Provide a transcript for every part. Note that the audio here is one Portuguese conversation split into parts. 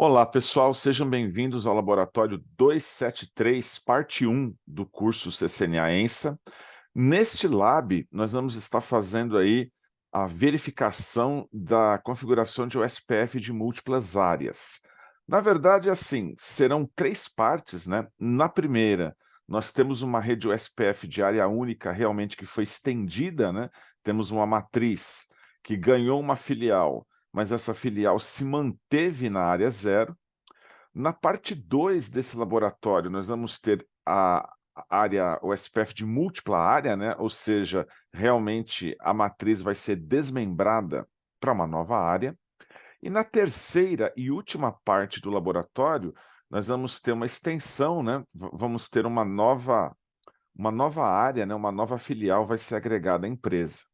Olá, pessoal, sejam bem-vindos ao Laboratório 273, parte 1 do curso CCNA-ENSA. Neste lab, nós vamos estar fazendo aí a verificação da configuração de OSPF de múltiplas áreas. Na verdade, assim, serão 3 partes, né? Na primeira, nós temos uma rede OSPF de área única realmente que foi estendida, né? Temos uma matriz que ganhou uma filial, mas essa filial se manteve na área 0. Na parte 2 desse laboratório, nós vamos ter a área, o SPF de múltipla área, né? Ou seja, realmente a matriz vai ser desmembrada para uma nova área. E na terceira e última parte do laboratório, nós vamos ter uma extensão, né? Vamos ter uma nova área, né? Uma nova filial vai ser agregada à empresa.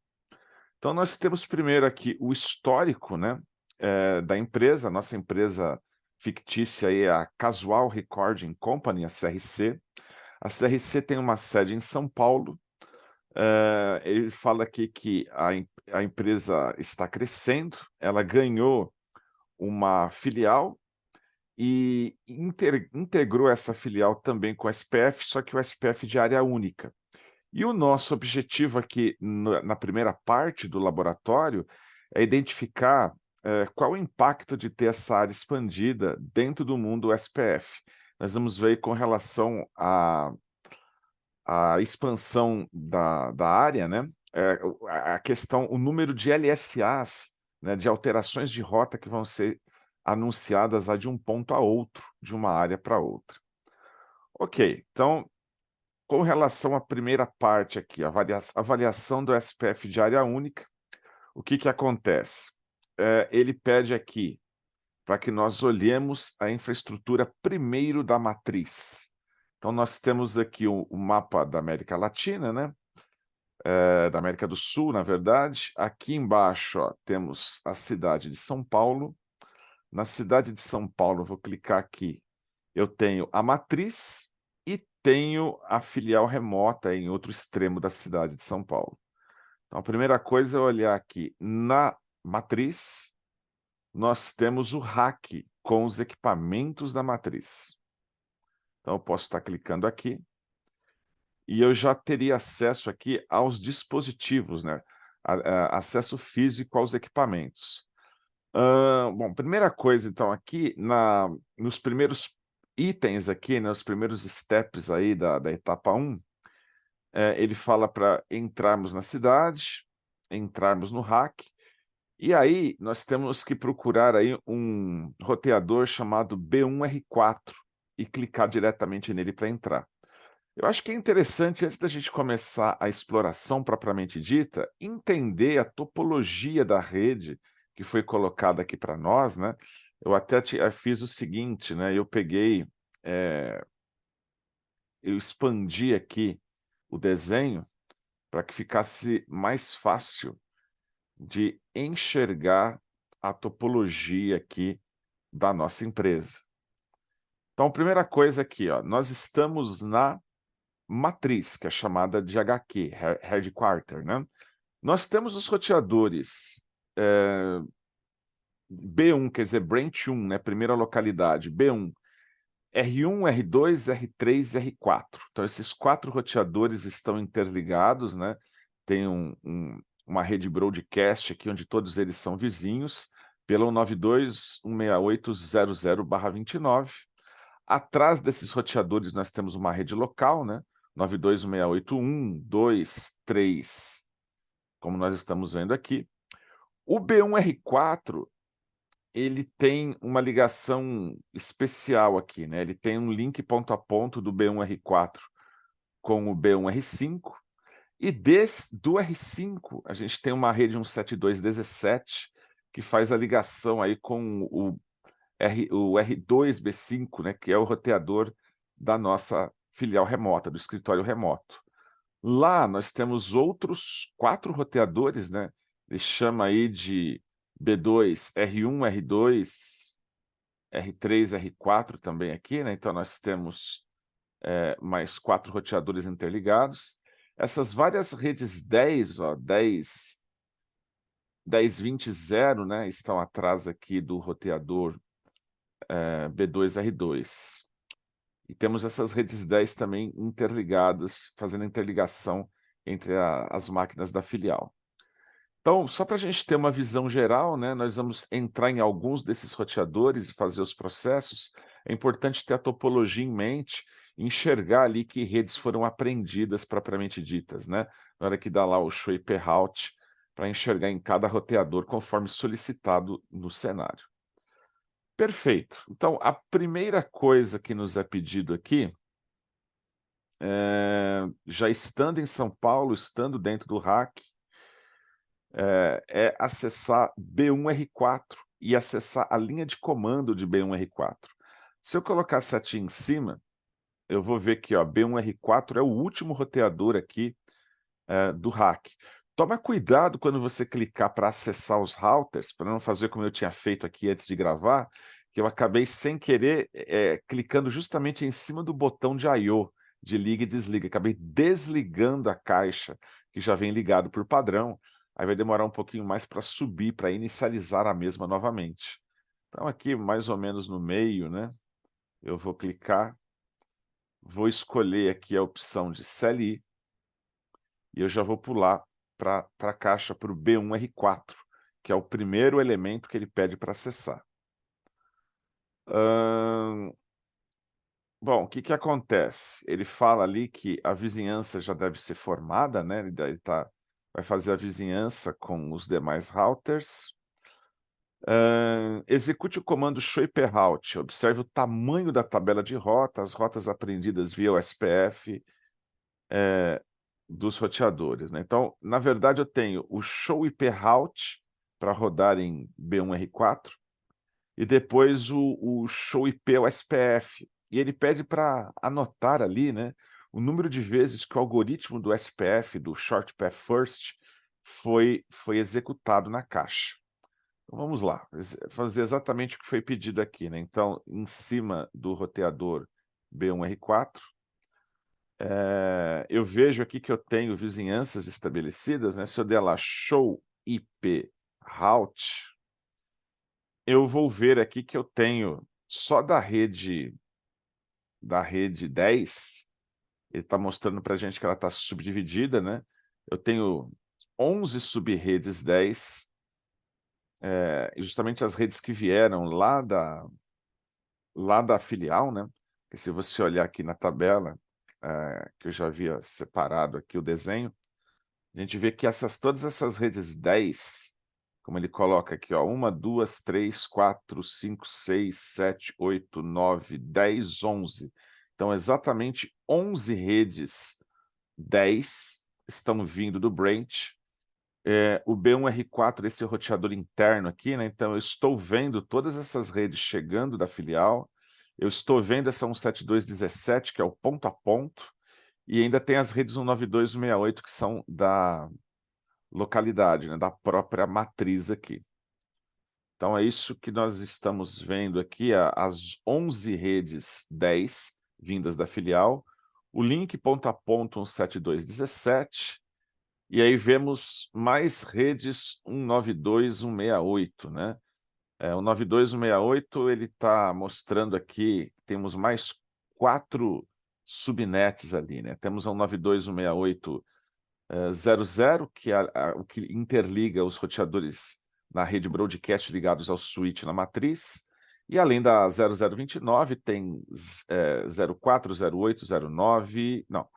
Então, nós temos primeiro aqui o histórico, né, da empresa. A nossa empresa fictícia aí é a Casual Recording Company, a CRC. A CRC tem uma sede em São Paulo. Ele fala aqui que a empresa está crescendo, ela ganhou uma filial e integrou essa filial também com o SPF, só que o SPF de área única. E o nosso objetivo aqui na primeira parte do laboratório é identificar qual o impacto de ter essa área expandida dentro do mundo SPF. Nós vamos ver com relação à expansão da área, né? A questão, o número de LSAs, né, de alterações de rota que vão ser anunciadas de um ponto a outro, de uma área para outra. Ok, então com relação à primeira parte aqui, a avaliação do SPF de área única, o que que acontece? Ele pede aqui para que nós olhemos a infraestrutura primeiro da matriz. Então, nós temos aqui o mapa da América Latina, né? Da América do Sul, na verdade. Aqui embaixo, ó, temos a cidade de São Paulo. Na cidade de São Paulo, vou clicar aqui, eu tenho a matriz e tenho a filial remota em outro extremo da cidade de São Paulo. Então, a primeira coisa é olhar aqui na matriz, nós temos o rack com os equipamentos da matriz. Então, eu posso estar clicando aqui e eu já teria acesso aqui aos dispositivos, né? Acesso físico aos equipamentos. Bom, primeira coisa, então, aqui nos primeiros itens aqui, né, os primeiros steps aí da etapa 1, ele fala para entrarmos na cidade, entrarmos no rack, e aí nós temos que procurar aí um roteador chamado B1R4 e clicar diretamente nele para entrar. Eu acho que é interessante, antes da gente começar a exploração propriamente dita, entender a topologia da rede que foi colocada aqui para nós, né? Eu até fiz o seguinte, né? Eu expandi aqui o desenho para que ficasse mais fácil de enxergar a topologia aqui da nossa empresa. Então, primeira coisa aqui, ó, nós estamos na matriz, que é chamada de HQ, Headquarter, né? Nós temos os roteadores B1, quer dizer, Branch 1, né? Primeira localidade, B1, R1, R2, R3, R4. Então, esses 4 roteadores estão interligados, né? Tem uma rede broadcast aqui, onde todos eles são vizinhos, pelo 92.168.00/29. Atrás desses roteadores, nós temos uma rede local, né? 92.168.1, 2, 3, como nós estamos vendo aqui. O B1R4, ele tem uma ligação especial aqui, né? Ele tem um link ponto a ponto do B1R4 com o B1R5, e do R5 a gente tem uma rede 172.17 que faz a ligação aí com o R2B5, né, que é o roteador da nossa filial remota, do escritório remoto. Lá nós temos outros 4 roteadores, né? Ele chama aí de B2, R1, R2, R3, R4 também aqui, né? Então nós temos mais 4 roteadores interligados. Essas várias redes 10, ó, 10, 10, 20, 0, né, estão atrás aqui do roteador B2R2. E temos essas redes 10 também interligadas, fazendo interligação entre as máquinas da filial. Então, só para a gente ter uma visão geral, né, nós vamos entrar em alguns desses roteadores e fazer os processos. É importante ter a topologia em mente, enxergar ali que redes foram aprendidas propriamente ditas, né? Na hora que dá lá o show IP route, para enxergar em cada roteador conforme solicitado no cenário. Perfeito. Então, a primeira coisa que nos é pedido aqui, já estando em São Paulo, estando dentro do RAC, é acessar B1R4 e acessar a linha de comando de B1R4. Se eu colocar a setinha em cima, eu vou ver que ó, B1R4 é o último roteador aqui do RAC. Toma cuidado quando você clicar para acessar os routers, para não fazer como eu tinha feito aqui antes de gravar, que eu acabei sem querer clicando justamente em cima do botão de I/O, de liga e desliga. Acabei desligando a caixa, que já vem ligado por padrão. Aí vai demorar um pouquinho mais para subir, para inicializar a mesma novamente. Então aqui, mais ou menos no meio, né? Eu vou clicar, vou escolher aqui a opção de CLI, e eu já vou pular para a caixa, para o B1R4, que é o primeiro elemento que ele pede para acessar. Bom, o que acontece? Ele fala ali que a vizinhança já deve ser formada, né? Ele vai fazer a vizinhança com os demais routers. Execute o comando show-ip-route. Observe o tamanho da tabela de rota, as rotas aprendidas via o SPF dos roteadores, né? Então, na verdade, eu tenho o show-ip-route para rodar em B1R4 e depois o show-ip ao SPF. E ele pede para anotar ali, né, o número de vezes que o algoritmo do SPF, do Short Path First, foi executado na caixa. Então, vamos lá, fazer exatamente o que foi pedido aqui, né? Então, em cima do roteador B1R4, eu vejo aqui que eu tenho vizinhanças estabelecidas, né? Se eu der lá show IP route, eu vou ver aqui que eu tenho só da rede 10, ele está mostrando para a gente que ela está subdividida, né? Eu tenho 11 sub-redes 10, justamente as redes que vieram lá da filial, né? Porque se você olhar aqui na tabela, que eu já havia separado aqui o desenho, a gente vê que todas essas redes 10, como ele coloca aqui, ó, 1, 2, 3, 4, 5, 6, 7, 8, 9, 10, 11. Então, exatamente 11 redes 10 estão vindo do Branch. O B1R4, esse roteador interno aqui, né? Então, eu estou vendo todas essas redes chegando da filial. Eu estou vendo essa 172.17, que é o ponto a ponto. E ainda tem as redes 192 e 168, que são da localidade, né, da própria matriz aqui. Então, é isso que nós estamos vendo aqui, as 11 redes 10 vindas da filial, o link ponto a ponto 172.17, e aí vemos mais redes 192, 168, né? O 92, 168, ele está mostrando aqui, temos mais 4 subnets ali, né? Temos a 192, 168, 00, que é o que interliga os roteadores na rede broadcast ligados ao switch na matriz, e além da 0029 tem 04, 08, 09, não,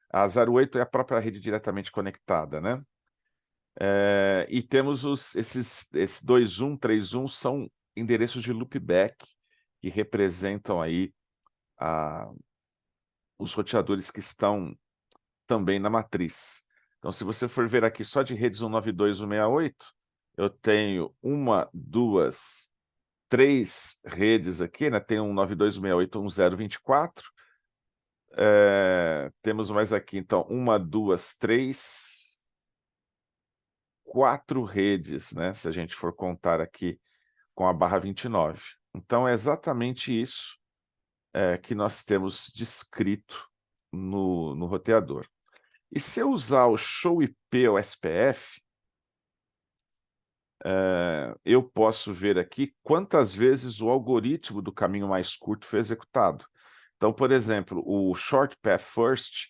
a 08 é a própria rede diretamente conectada, né? E temos esses 21, 31 são endereços de loopback que representam aí os roteadores que estão também na matriz. Então, se você for ver aqui só de redes 192 e 168, eu tenho 1, 2, 3 redes aqui, né? Tem 192, 168, 1024. Temos mais aqui, então, 1, 2, 3, 4 redes, né? Se a gente for contar aqui com a barra 29. Então, é exatamente isso que nós temos descrito no roteador. E se eu usar o show IP ou SPF, eu posso ver aqui quantas vezes o algoritmo do caminho mais curto foi executado. Então, por exemplo, o Short Path First,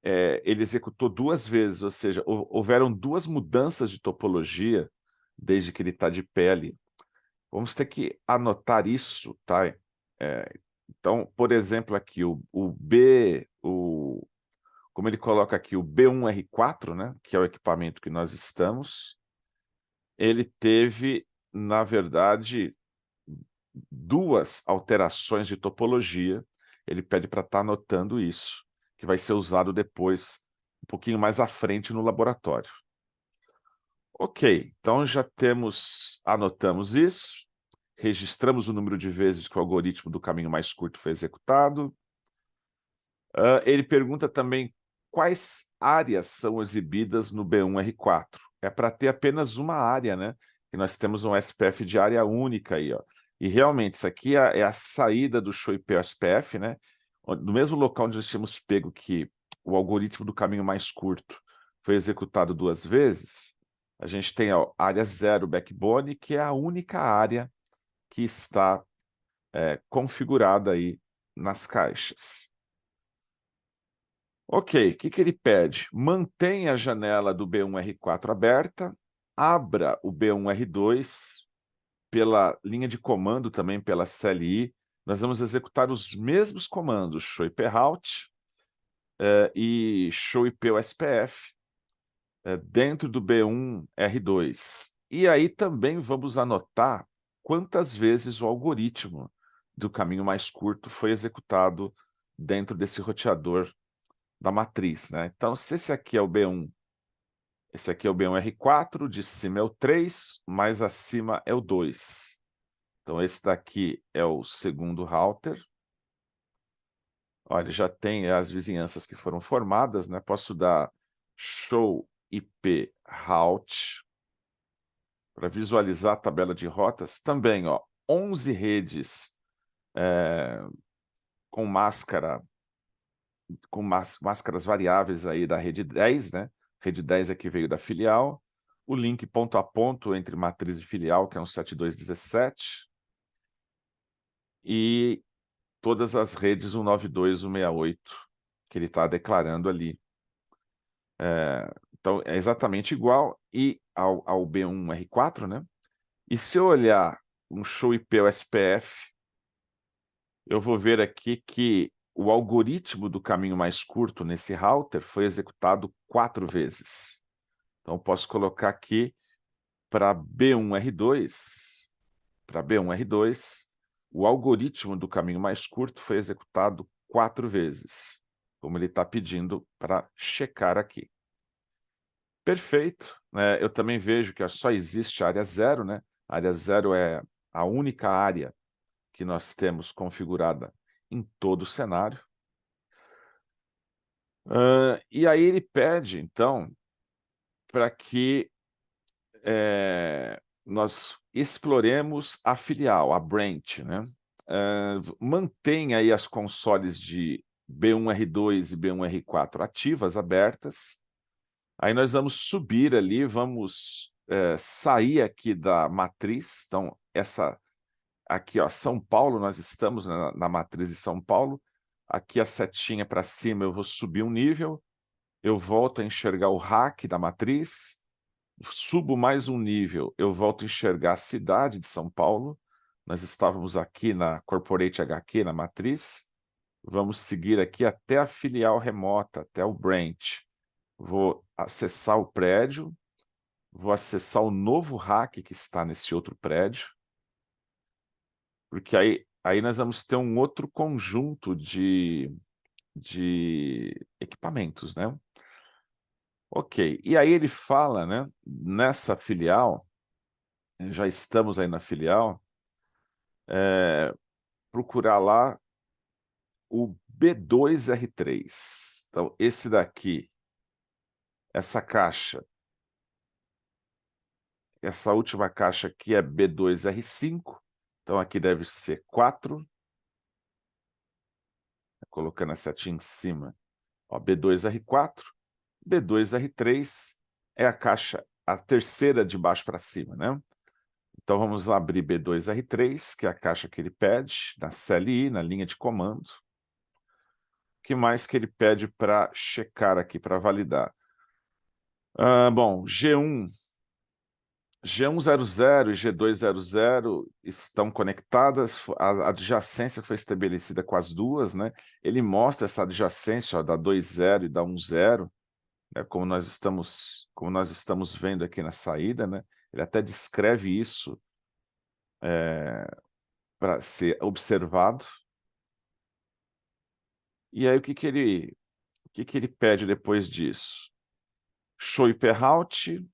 ele executou 2 vezes, ou seja, houveram 2 mudanças de topologia desde que ele está de pé ali. Vamos ter que anotar isso, tá? Então, por exemplo, aqui, como ele coloca aqui, o B1R4, né, que é o equipamento que nós estamos, ele teve, na verdade, 2 alterações de topologia. Ele pede para estar anotando isso, que vai ser usado depois, um pouquinho mais à frente no laboratório. Ok, então anotamos isso, registramos o número de vezes que o algoritmo do caminho mais curto foi executado. Ele pergunta também quais áreas são exibidas no B1R4. É para ter apenas uma área, né? E nós temos um SPF de área única aí, ó. E realmente, isso aqui é a saída do show IP SPF, né? Do mesmo local onde nós tínhamos pego que o algoritmo do caminho mais curto foi executado 2 vezes, a gente tem a área 0 backbone, que é a única área que está configurada aí nas caixas. Ok, o que ele pede? Mantenha a janela do B1R4 aberta, abra o B1R2 pela linha de comando, também pela CLI. Nós vamos executar os mesmos comandos, show IP route e show IP SPF dentro do B1R2. E aí também vamos anotar quantas vezes o algoritmo do caminho mais curto foi executado dentro desse roteador da matriz, né? Então, se esse aqui é o B1, esse aqui é o B1R4, de cima é o 3, mais acima é o 2. Então, esse daqui é o segundo router. Olha, já tem as vizinhanças que foram formadas, né? Posso dar show IP route para visualizar a tabela de rotas. Também, ó, 11 redes com máscaras variáveis aí da rede 10, né? Rede 10 é que veio da filial. O link ponto a ponto entre matriz e filial, que é um 7217. E todas as redes 192, 168, que ele está declarando ali. Então, é exatamente igual ao B1R4, né? E se eu olhar um show IP SPF, eu vou ver aqui que o algoritmo do caminho mais curto nesse router foi executado 4 vezes. Então, eu posso colocar aqui para B1R2, o algoritmo do caminho mais curto foi executado 4 vezes, como ele está pedindo para checar aqui. Perfeito. Eu também vejo que só existe a área 0, né? A área 0 é a única área que nós temos configurada em todo o cenário. E aí ele pede, então, para que nós exploremos a filial, a branch, né? Mantenha aí as consoles de B1R2 e B1R4 ativas, abertas. Aí nós vamos subir ali, vamos sair aqui da matriz. Então, aqui, ó, São Paulo, nós estamos na matriz de São Paulo. Aqui a setinha para cima, eu vou subir um nível. Eu volto a enxergar o rack da matriz. Subo mais um nível, eu volto a enxergar a cidade de São Paulo. Nós estávamos aqui na Corporate HQ, na matriz. Vamos seguir aqui até a filial remota, até o branch. Vou acessar o prédio, vou acessar o novo rack que está nesse outro prédio, porque aí nós vamos ter um outro conjunto de equipamentos, né? Ok, e aí ele fala, né, nessa filial, já estamos aí na filial, procurar lá o B2R3. Então, esse daqui, essa caixa, essa última caixa aqui é B2R5. Então, aqui deve ser 4. Colocando a setinha em cima. Ó, B2R4. B2R3 é a caixa a terceira de baixo para cima, né? Então vamos abrir B2R3, que é a caixa que ele pede, na CLI, na linha de comando. O que mais que ele pede para checar aqui, para validar? Bom, G100 e G200 estão conectadas, a adjacência foi estabelecida com as duas, né? Ele mostra essa adjacência, ó, da 20 e da 10, né? Como nós estamos vendo aqui na saída, né? Ele até descreve isso para ser observado. E aí o que que ele pede depois disso? Show e perrout,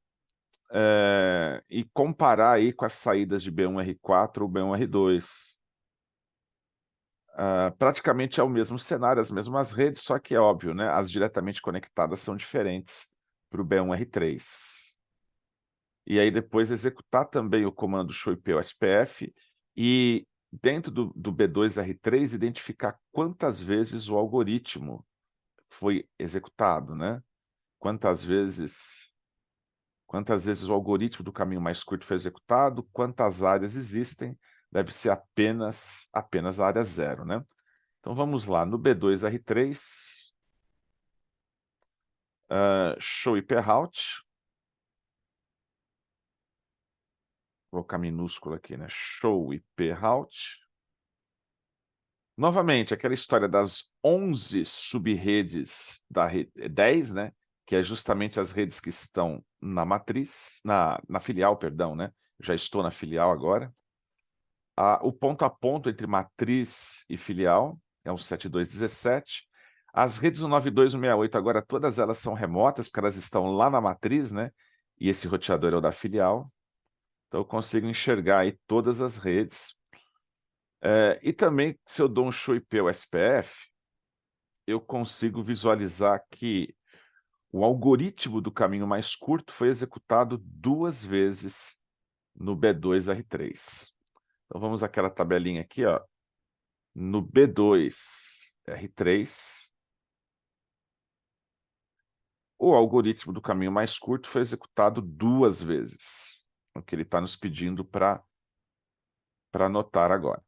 e comparar aí com as saídas de B1R4 ou B1R2. Praticamente é o mesmo cenário, as mesmas redes, só que é óbvio, né? As diretamente conectadas são diferentes para o B1R3. E aí depois executar também o comando show IP SPF e dentro do B2R3 identificar quantas vezes o algoritmo foi executado, né? Quantas vezes o algoritmo do caminho mais curto foi executado, quantas áreas existem, deve ser apenas a área 0, né? Então vamos lá, no B2R3, show IP route, vou colocar minúsculo aqui, né? Show IP route. Novamente, aquela história das 11 sub-redes da rede 10, né? Que é justamente as redes que estão na matriz, na filial, perdão, né? Já estou na filial agora. O ponto a ponto entre matriz e filial é o 7217. As redes do 92168 agora todas elas são remotas, porque elas estão lá na matriz, né? E esse roteador é o da filial. Então eu consigo enxergar aí todas as redes. E também, se eu dou um show IP ao SPF, eu consigo visualizar que o algoritmo do caminho mais curto foi executado 2 vezes no B2R3. Então vamos àquela tabelinha aqui, ó. No B2R3, o algoritmo do caminho mais curto foi executado 2 vezes, o que ele está nos pedindo para anotar agora.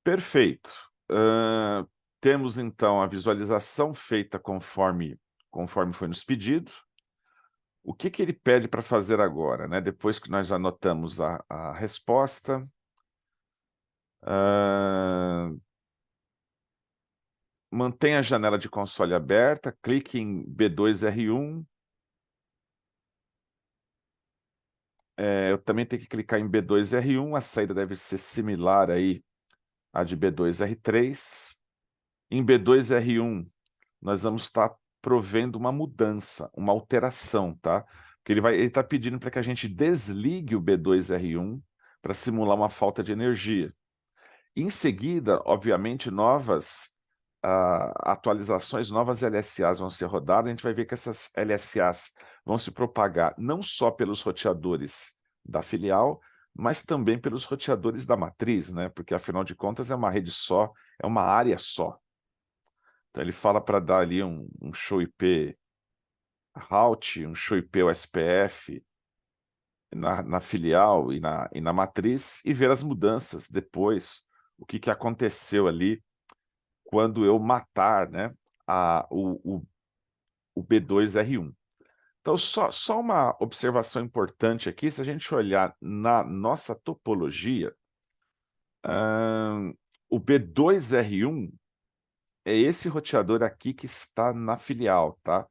Perfeito. Temos então a visualização feita conforme foi nos pedido. O que que ele pede para fazer agora, né? Depois que nós anotamos a resposta, mantenha a janela de console aberta, clique em B2R1. Eu também tenho que clicar em B2R1, a saída deve ser similar aí à de B2R3. Em B2R1, nós vamos estar provendo uma mudança, uma alteração, tá? Porque ele está pedindo para que a gente desligue o B2R1 para simular uma falta de energia. Em seguida, obviamente, novas atualizações, novas LSAs vão ser rodadas, a gente vai ver que essas LSAs vão se propagar não só pelos roteadores da filial, mas também pelos roteadores da matriz, né? Porque, afinal de contas, é uma rede só, é uma área só. Então ele fala para dar ali um show IP route, um show IP SPF na filial e na matriz e ver as mudanças depois, o que aconteceu ali quando eu matar, né, o B2R1. Então, só uma observação importante aqui, se a gente olhar na nossa topologia, o B2R1 é esse roteador aqui que está na filial, tá?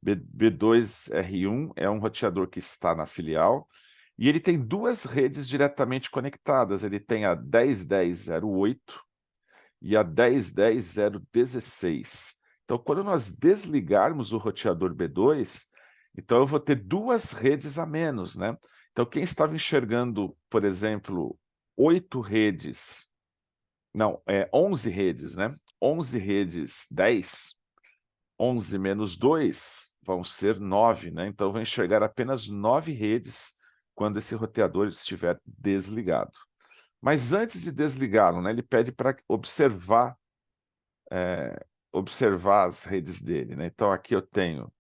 B2R1 é um roteador que está na filial e ele tem 2 redes diretamente conectadas. Ele tem a 10.10.08 e a 10.10.016. Então, quando nós desligarmos o roteador B2, então eu vou ter 2 redes a menos, né? Então, quem estava enxergando, por exemplo, 8 redes, não, 11 redes, né? 11 redes 10, 11 menos 2 vão ser 9, né? Então, eu vou enxergar apenas 9 redes quando esse roteador estiver desligado. Mas antes de desligá-lo, né, ele pede para observar as redes dele, né? Então, aqui eu tenho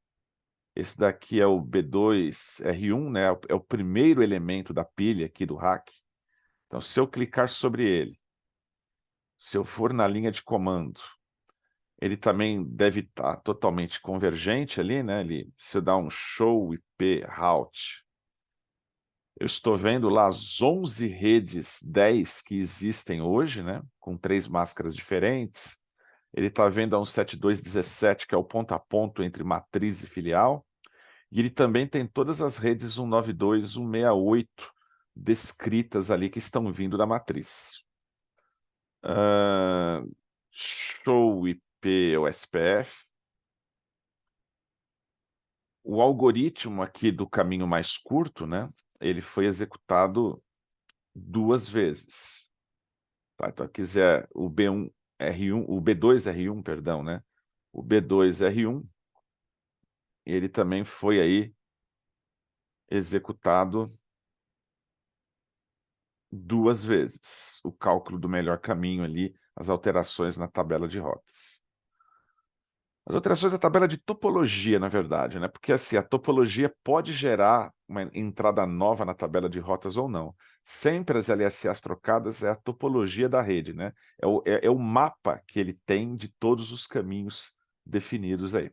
Esse daqui é o B2R1, né? É o primeiro elemento da pilha aqui do rack. Então, se eu clicar sobre ele, se eu for na linha de comando, ele também deve estar totalmente convergente ali, né? Se eu dar um show IP route, eu estou vendo lá as 11 redes 10 que existem hoje, né? Com 3 máscaras diferentes. Ele está vendo a 172.17, que é o ponto a ponto entre matriz e filial. E ele também tem todas as redes 192, 168 descritas ali que estão vindo da matriz. Show IP ou SPF. O algoritmo aqui do caminho mais curto, né? Ele foi executado 2 vezes. Tá? Então, quiser o B1R1, o B2R1, perdão, né? O B2R1, ele também foi aí executado 2 vezes. O cálculo do melhor caminho ali, as alterações na tabela de rotas. As alterações da tabela de topologia, na verdade, né? Porque assim, a topologia pode gerar uma entrada nova na tabela de rotas ou não. Sempre as LSAs trocadas é a topologia da rede, né? É o mapa que ele tem de todos os caminhos definidos aí.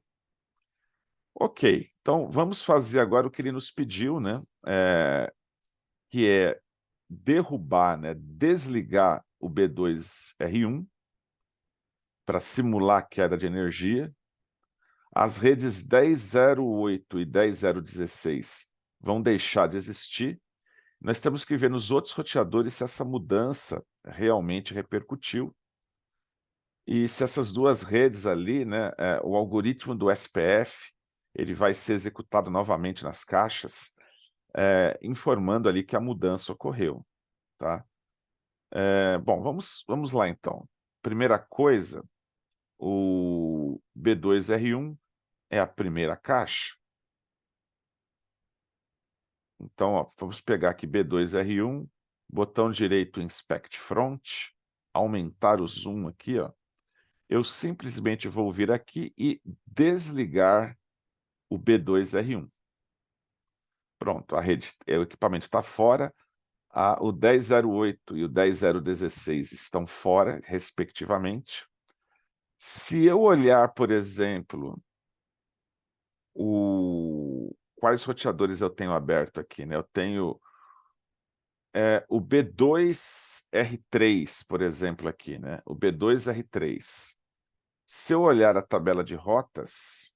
Ok, então vamos fazer agora o que ele nos pediu, né? Que é derrubar, né? Desligar o B2R1 para simular queda de energia. As redes 10.0.8 e 10.0.16 vão deixar de existir. Nós temos que ver nos outros roteadores se essa mudança realmente repercutiu e se essas 2 redes ali, né, o algoritmo do SPF, ele vai ser executado novamente nas caixas, informando ali que a mudança ocorreu, tá? Bom, vamos lá então. Primeira coisa, o B2R1 é a primeira caixa. Então, ó, vamos pegar aqui B2R1, botão direito Inspect Front, aumentar o zoom aqui, ó. Eu simplesmente vou vir aqui e desligar o B2R1. Pronto, o equipamento está fora, o 10.0.8 e o 10.0.16 estão fora, respectivamente. Se eu olhar, por exemplo, quais roteadores eu tenho aberto aqui, né? Eu tenho o B2R3, por exemplo, aqui, né? O B2R3. Se eu olhar a tabela de rotas,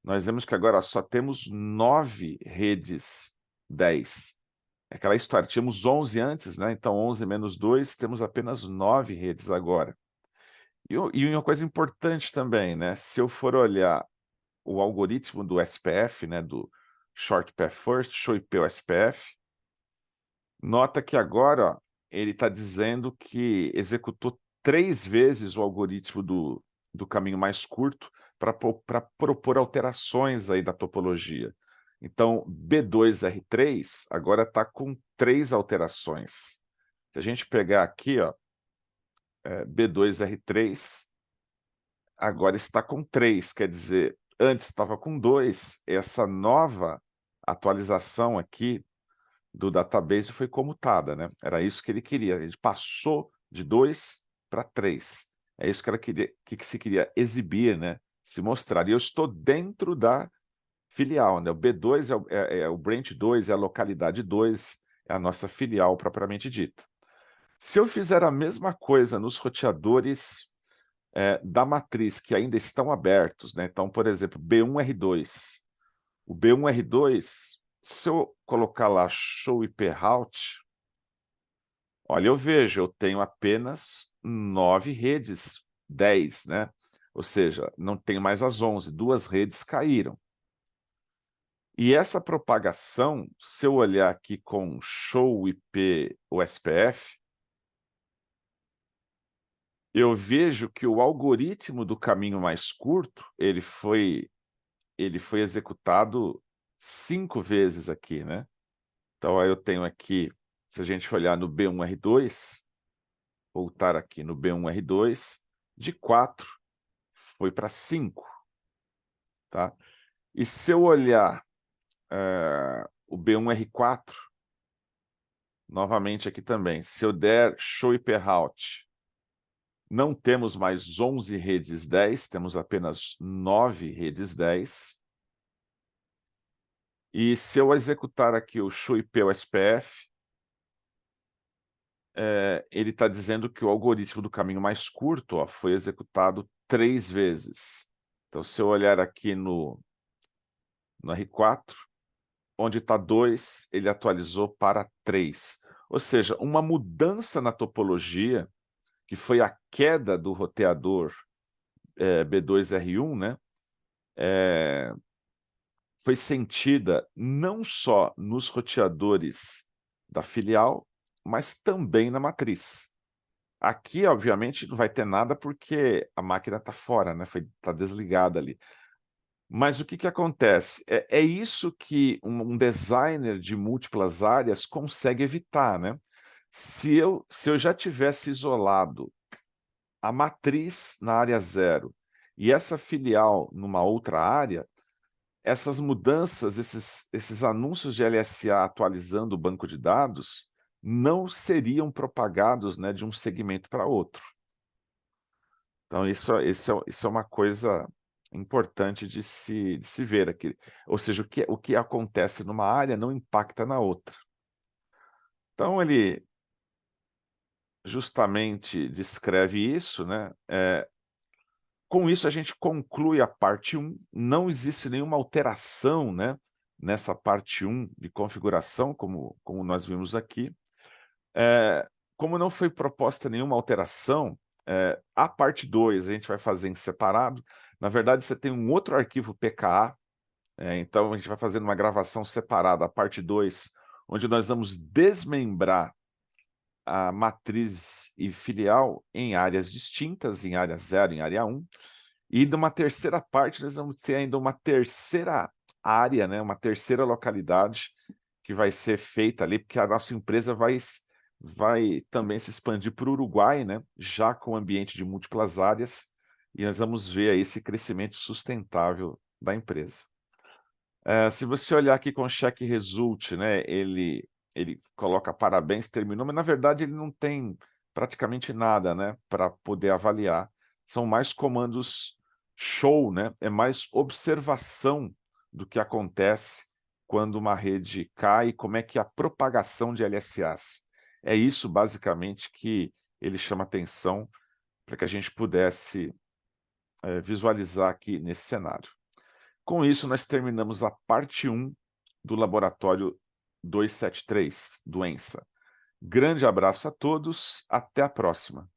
nós vemos que agora só temos 9 redes 10. É aquela história, tínhamos 11 antes, né? Então 11 menos 2, temos apenas 9 redes agora. E uma coisa importante também, né? Se eu for olhar o algoritmo do SPF, né? Do Short Path First, Show IP SPF, nota que agora, ó, ele está dizendo que executou 3 vezes o algoritmo do caminho mais curto para propor alterações aí da topologia. Então, B2R3 agora está com 3 alterações. Se a gente pegar aqui, ó, B2R3, agora está com 3, quer dizer, antes estava com 2, essa nova atualização aqui do database foi comutada, né? Era isso que ele queria. Ele passou de 2 para 3. É isso que ela queria, que se queria exibir, né? Se mostrar. E eu estou dentro da filial, né? O B2 é o branch 2, é a localidade 2, é a nossa filial propriamente dita. Se eu fizer a mesma coisa nos roteadores da matriz, que ainda estão abertos, né? Então, por exemplo, B1R2. O B1R2, se eu colocar lá Show IP Route, olha, eu vejo, eu tenho apenas 9 redes, 10, né? Ou seja, não tenho mais as 11, 2 redes caíram. E essa propagação, se eu olhar aqui com Show IP USPF, eu vejo que o algoritmo do caminho mais curto, ele foi executado 5 vezes aqui, né? Então, aí eu tenho aqui, se a gente olhar no B1R2, voltar aqui no B1R2, de 4 foi para 5. tá? E se eu olhar o B1R4, novamente aqui também, se eu der show e perrout, não temos mais 11 redes 10, temos apenas 9 redes 10. E se eu executar aqui o show IP o SPF, ele está dizendo que o algoritmo do caminho mais curto, ó, foi executado 3 vezes. Então, se eu olhar aqui no R4, onde está 2, ele atualizou para 3. Ou seja, uma mudança na topologia, que foi a queda do roteador B2R1, né? Foi sentida não só nos roteadores da filial, mas também na matriz. Aqui, obviamente, não vai ter nada porque a máquina está fora, né? Está desligada ali. Mas o que acontece? É isso que um designer de múltiplas áreas consegue evitar, né? Se eu já tivesse isolado a matriz na área 0 e essa filial numa outra área, essas mudanças, esses anúncios de LSA atualizando o banco de dados, não seriam propagados, né, de um segmento para outro. Então, isso é uma coisa importante de se ver aqui. Ou seja, o que acontece numa área não impacta na outra. Então, ele justamente descreve isso, né? Com isso, a gente conclui a parte 1. Não existe nenhuma alteração, né, nessa parte 1 de configuração, como nós vimos aqui. Como não foi proposta nenhuma alteração, a parte 2 a gente vai fazer em separado. Na verdade, você tem um outro arquivo PKA, então a gente vai fazer uma gravação separada, a parte 2, onde nós vamos desmembrar a matriz e filial em áreas distintas, em área 0, em área 1. E numa terceira parte, nós vamos ter ainda uma terceira área, né, uma terceira localidade que vai ser feita ali, porque a nossa empresa vai também se expandir para o Uruguai, né, já com ambiente de múltiplas áreas, e nós vamos ver aí esse crescimento sustentável da empresa. Se você olhar aqui com o check result, né, ele coloca parabéns, terminou, mas na verdade ele não tem praticamente nada, né, para poder avaliar. São mais comandos show, né, é mais observação do que acontece quando uma rede cai, como é que é a propagação de LSAs. É isso, basicamente, que ele chama atenção para que a gente pudesse visualizar aqui nesse cenário. Com isso, nós terminamos a parte 1 do laboratório 273, doença. Grande abraço a todos, até a próxima.